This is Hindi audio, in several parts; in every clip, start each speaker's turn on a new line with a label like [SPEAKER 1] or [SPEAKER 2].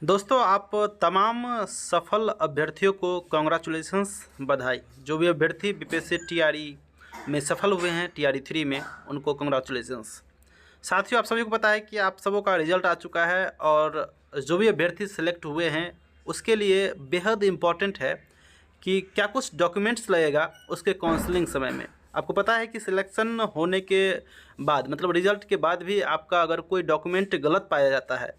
[SPEAKER 1] दोस्तों, आप तमाम सफल अभ्यर्थियों को कांग्रेचुलेशंस, बधाई। जो भी अभ्यर्थी बीपीएससी टीआरई में सफल हुए हैं, टीआरई 3 में, उनको कांग्रेचुलेशंस। साथियों, आप सभी को पता है कि आप सबों का रिजल्ट आ चुका है और जो भी अभ्यर्थी सेलेक्ट हुए हैं उसके लिए बेहद इम्पॉर्टेंट है कि क्या कुछ डॉक्यूमेंट्स लगेगा उसके काउंसलिंग समय में। आपको पता है कि सिलेक्शन होने के बाद, मतलब रिजल्ट के बाद भी आपका अगर कोई डॉक्यूमेंट गलत पाया जाता है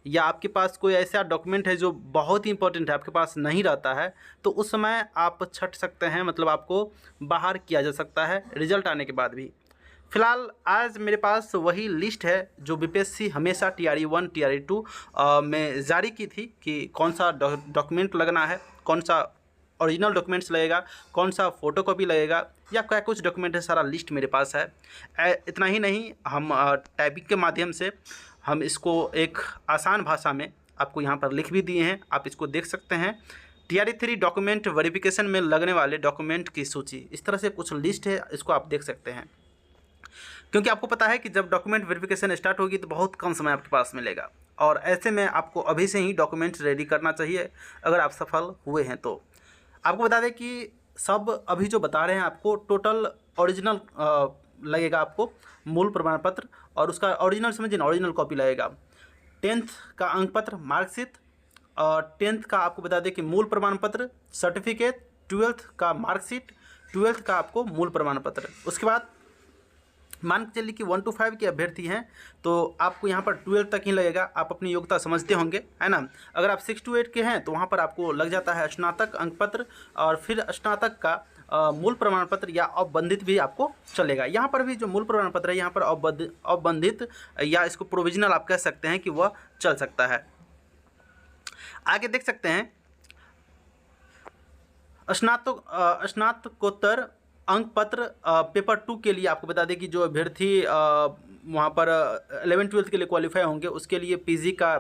[SPEAKER 1] या आपके पास कोई ऐसा डॉक्यूमेंट है जो बहुत ही इंपॉर्टेंट है, आपके पास नहीं रहता है, तो उस समय आप छट सकते हैं, मतलब आपको बाहर किया जा सकता है रिजल्ट आने के बाद भी। फिलहाल आज मेरे पास वही लिस्ट है जो बीपीएससी हमेशा टीआरई 1 टीआरई 2 में जारी की थी कि कौन सा डॉक्यूमेंट लगना है, कौन सा ओरिजिनल डॉक्यूमेंट्स लगेगा, कौन सा फ़ोटोकॉपी लगेगा, या क्या कुछ डॉक्यूमेंट है, सारा लिस्ट मेरे पास है। इतना ही नहीं, हम टाइपिंग के माध्यम से हम इसको एक आसान भाषा में आपको यहाँ पर लिख भी दिए हैं, आप इसको देख सकते हैं। टीआरई 3 डॉक्यूमेंट वेरिफिकेशन में लगने वाले डॉक्यूमेंट की सूची, इस तरह से कुछ लिस्ट है, इसको आप देख सकते हैं। क्योंकि आपको पता है कि जब डॉक्यूमेंट वेरिफिकेशन स्टार्ट होगी तो बहुत कम समय आपके पास मिलेगा, और ऐसे में आपको अभी से ही डॉक्यूमेंट रेडी करना चाहिए अगर आप सफल हुए हैं तो। आपको बता दें कि सब अभी जो बता रहे हैं आपको टोटल ओरिजिनल लगेगा, आपको मूल प्रमाण पत्र और उसका ओरिजिनल समझिए ना, ओरिजिनल कॉपी लगेगा। 10th का अंक पत्र, मार्कशीट, और 10th का आपको बता दें कि मूल प्रमाण पत्र, सर्टिफिकेट, 12th का मार्कशीट, 12th का आपको मूल प्रमाण पत्र। उसके बाद मान के चलिए कि 1 to 5 के अभ्यर्थी हैं तो आपको यहाँ पर 12 तक ही लगेगा, आप अपनी योग्यता समझते होंगे, है ना। अगर आप 6 to 8 के हैं तो वहाँ पर आपको लग जाता है स्नातक अंक पत्र, और फिर स्नातक का मूल प्रमाण पत्र या अवबंधित भी आपको चलेगा। यहाँ पर भी जो मूल प्रमाण पत्र है, यहाँ पर अवबंधित या इसको प्रोविजनल आप कह सकते हैं कि वह चल सकता है। आगे देख सकते हैं स्नातकोत्तर अंक पत्र पेपर 2 के लिए आपको बता दें कि जो अभ्यर्थी वहाँ पर 11-12 के लिए क्वालिफाई होंगे उसके लिए पीजी का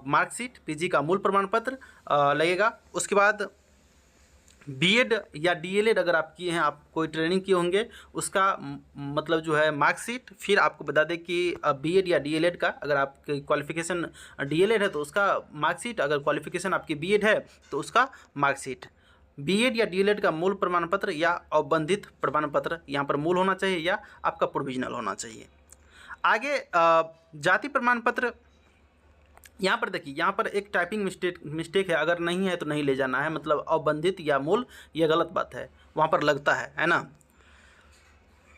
[SPEAKER 1] मार्कशीट, पीजी का मूल प्रमाण पत्र लगेगा। उसके बाद बीएड या डीएलएड अगर आप किए हैं, आप कोई ट्रेनिंग किए होंगे, उसका मतलब जो है मार्कशीट। फिर आपको बता दें कि बीएड या डीएलएड का, अगर आपकी क्वालिफिकेशन डीएलएड है तो उसका मार्कशीट, अगर क्वालिफिकेशन आपकी बीएड है तो उसका मार्कशीट। बीएड या डीएलएड का मूल प्रमाण पत्र या अवबंधित प्रमाण पत्र यहाँ पर मूल होना चाहिए या आपका प्रोविजनल होना चाहिए। आगे जाति प्रमाण पत्र, यहाँ पर देखिए, यहाँ पर एक टाइपिंग मिस्टेक है, अगर नहीं है तो नहीं ले जाना है, मतलब अवबंधित या मूल, ये गलत बात है, वहाँ पर लगता है ना।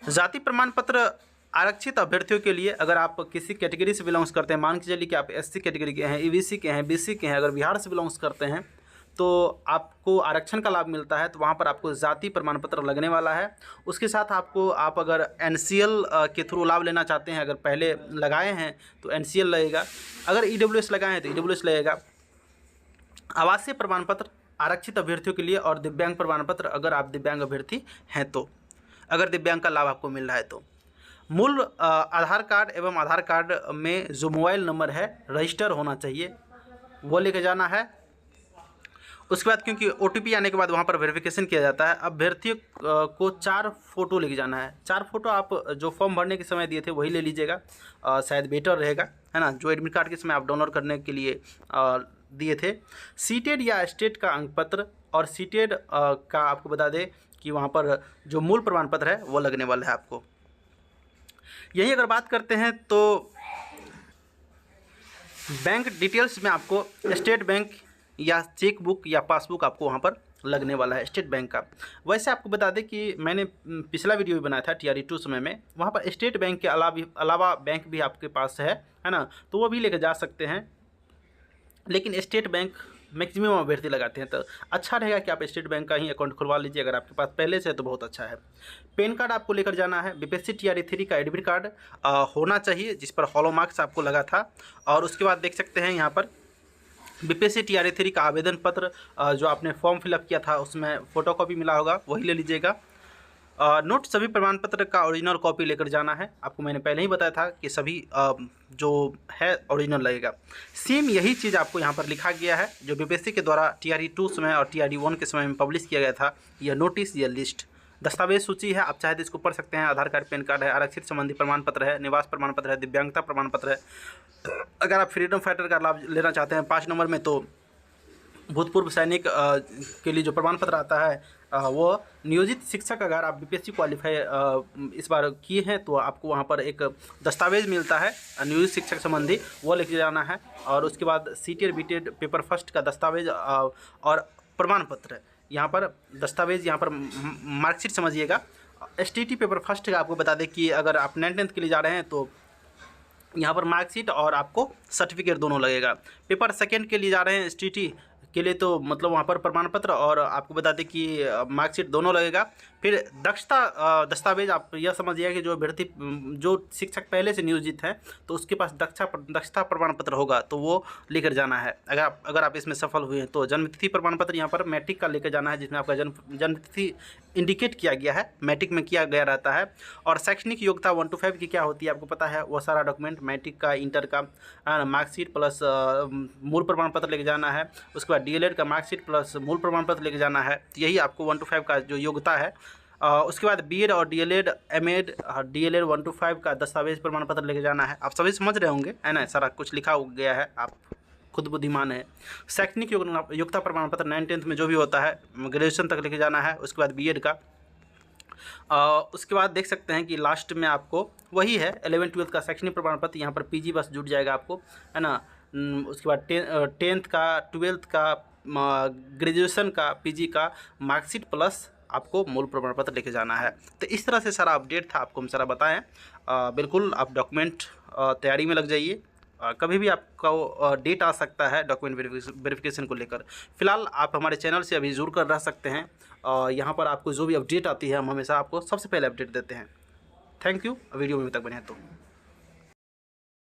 [SPEAKER 1] जाति प्रमाण पत्र आरक्षित अभ्यर्थियों के लिए, अगर आप किसी कैटेगरी से बिलोंग्स करते हैं, मान के चलिए कि आप एससी कैटेगरी के हैं, ईबीसी के हैं, बीसी के हैं, अगर बिहार से बिलोंग्स करते हैं तो आपको आरक्षण का लाभ मिलता है, तो वहाँ पर आपको जाति प्रमाण पत्र लगने वाला है। उसके साथ आपको, आप अगर एनसीएल के थ्रू लाभ लेना चाहते हैं, अगर पहले लगाए हैं तो एनसीएल लगेगा, अगर ईडब्ल्यूएस लगाए हैं तो ईडब्ल्यूएस लगेगा। आवासीय प्रमाण पत्र आरक्षित अभ्यर्थियों के लिए, और दिव्यांग प्रमाण पत्र अगर आप दिव्यांग अभ्यर्थी हैं तो, अगर दिव्यांग का लाभ आपको मिल रहा है तो। मूल आधार कार्ड एवं आधार कार्ड में जो मोबाइल नंबर है रजिस्टर होना चाहिए, वो लेके जाना है। उसके बाद क्योंकि ओटीपी आने के बाद वहाँ पर वेरिफिकेशन किया जाता है, अभ्यर्थियों को 4 फोटो लेके जाना है। 4 फोटो आप जो फॉर्म भरने के समय दिए थे वही ले लीजिएगा, शायद बेटर रहेगा, है ना, जो एडमिट कार्ड के समय आप डाउनलोड करने के लिए दिए थे। सीटेड या स्टेट का अंक पत्र, और सीटेड का आपको बता दें कि वहाँ पर जो मूल प्रमाण पत्र है वो लगने वाला है आपको। यही अगर बात करते हैं तो बैंक डिटेल्स में आपको स्टेट बैंक या चेक बुक या पासबुक आपको वहाँ पर लगने वाला है स्टेट बैंक का। वैसे आपको बता दें कि मैंने पिछला वीडियो भी बनाया था टीआरई 2 समय में, वहाँ पर स्टेट बैंक के अलावा बैंक भी आपके पास है ना, तो वो भी लेकर जा सकते हैं। लेकिन स्टेट बैंक मैक्सिमम अभ्यर्थी लगाते हैं, तो अच्छा रहेगा कि आप स्टेट बैंक का ही अकाउंट खुलवा लीजिए, अगर आपके पास पहले से है तो बहुत अच्छा है। पैन कार्ड आपको लेकर जाना है। बीपीएससी टीआरई 3 का एडमिट कार्ड होना चाहिए जिस पर हॉलो मार्क्स आपको लगा था। और उसके बाद देख सकते हैं यहाँ पर बीपीएससी टीआरई 3 का आवेदन पत्र, जो आपने फॉर्म फिलअप किया था उसमें फ़ोटोकॉपी मिला होगा, वही ले लीजिएगा। नोट सभी प्रमाण पत्र का ओरिजिनल कॉपी लेकर जाना है। आपको मैंने पहले ही बताया था कि सभी जो है ओरिजिनल लगेगा। सेम यही चीज़ आपको यहाँ पर लिखा गया है जो बीपीएससी के द्वारा टीआरई 2 समय और टीआरई 1 के समय में पब्लिश किया गया था, यह नोटिस, यह लिस्ट दस्तावेज सूची है, आप चाहे तो इसको पढ़ सकते हैं। आधार कार्ड, पैन कार्ड है, आरक्षित संबंधी प्रमाण पत्र है, निवास प्रमाण पत्र है, दिव्यांगता प्रमाण पत्र है। अगर आप फ्रीडम फाइटर का लाभ लेना चाहते हैं 5 नंबर में, तो भूतपूर्व सैनिक के लिए जो प्रमाण पत्र आता है वो नियोजित शिक्षक, अगर आप बीपीएससी क्वालिफाई इस बार किए हैं तो आपको वहाँ पर एक दस्तावेज मिलता है नियोजित शिक्षक संबंधी, वो लेके जाना है। और उसके बाद सीटेड बीटेड पेपर फर्स्ट का दस्तावेज और प्रमाण पत्र, यहाँ पर दस्तावेज, यहाँ पर मार्कशीट समझिएगा। एसटीटी पेपर फर्स्ट का आपको बता दें कि अगर आप 9th के लिए जा रहे हैं तो यहाँ पर मार्कशीट और आपको सर्टिफिकेट दोनों लगेगा। पेपर सेकेंड के लिए जा रहे हैं एसटीटी के लिए तो मतलब वहाँ पर प्रमाण पत्र और आपको बता दें कि मार्कशीट दोनों लगेगा। फिर दक्षता दस्तावेज, आप यह समझिए कि जो अभ्यर्थी, जो शिक्षक पहले से नियोजित हैं तो उसके पास दक्षता प्रमाण पत्र होगा तो वो लेकर जाना है। अगर आप इसमें सफल हुए हैं तो जन्मतिथि प्रमाण पत्र, यहाँ पर मैट्रिक का लेकर जाना है, जिसमें आपका जन्मतिथि इंडिकेट किया गया है, मैट्रिक में किया गया रहता है। और शैक्षणिक योग्यता 1 to 5 की क्या होती है आपको पता है, वो सारा डॉक्यूमेंट मैट्रिक का, इंटर का मार्कशीट प्लस मूल प्रमाण पत्र लेके जाना है। उसके बाद डीएलएड का मार्कशीट प्लस मूल प्रमाण पत्र लेके जाना है। यही आपको 1 to 5 का जो योग्यता है। उसके बाद बीएड और डीएलएड, एमएड, डीएलएड 1 to 5 का दस्तावेज प्रमाण पत्र लेके जाना है। आप सभी समझ रहे होंगे, है ना, सारा कुछ लिखा गया है, आप खुद बुद्धिमान है। शैक्षणिक योग्यता प्रमाण पत्र 9th में जो भी होता है ग्रेजुएशन तक लेके जाना है। उसके बाद बीएड का, उसके बाद देख सकते हैं कि लास्ट में आपको वही है 11th 12th का शैक्षणिक प्रमाण पत्र, यहाँ पर पीजी बस जुट जाएगा आपको, है ना। उसके बाद 10th का, 12th का, ग्रेजुएशन का, पीजी का मार्कशीट प्लस आपको मूल प्रमाण पत्र लेके जाना है। तो इस तरह से सारा अपडेट था, आपको हम सारा बताएं। बिल्कुल आप डॉक्यूमेंट तैयारी में लग जाइए। कभी भी आपका डेट आ सकता है डॉक्यूमेंट वेरिफिकेशन को लेकर। फिलहाल आप हमारे चैनल से अभी जुड़ कर रह सकते हैं। यहाँ पर आपको जो भी अपडेट आती है हम हमेशा आपको सबसे पहले अपडेट देते हैं। थैंक यू, वीडियो में अभी तक बने हैं तो।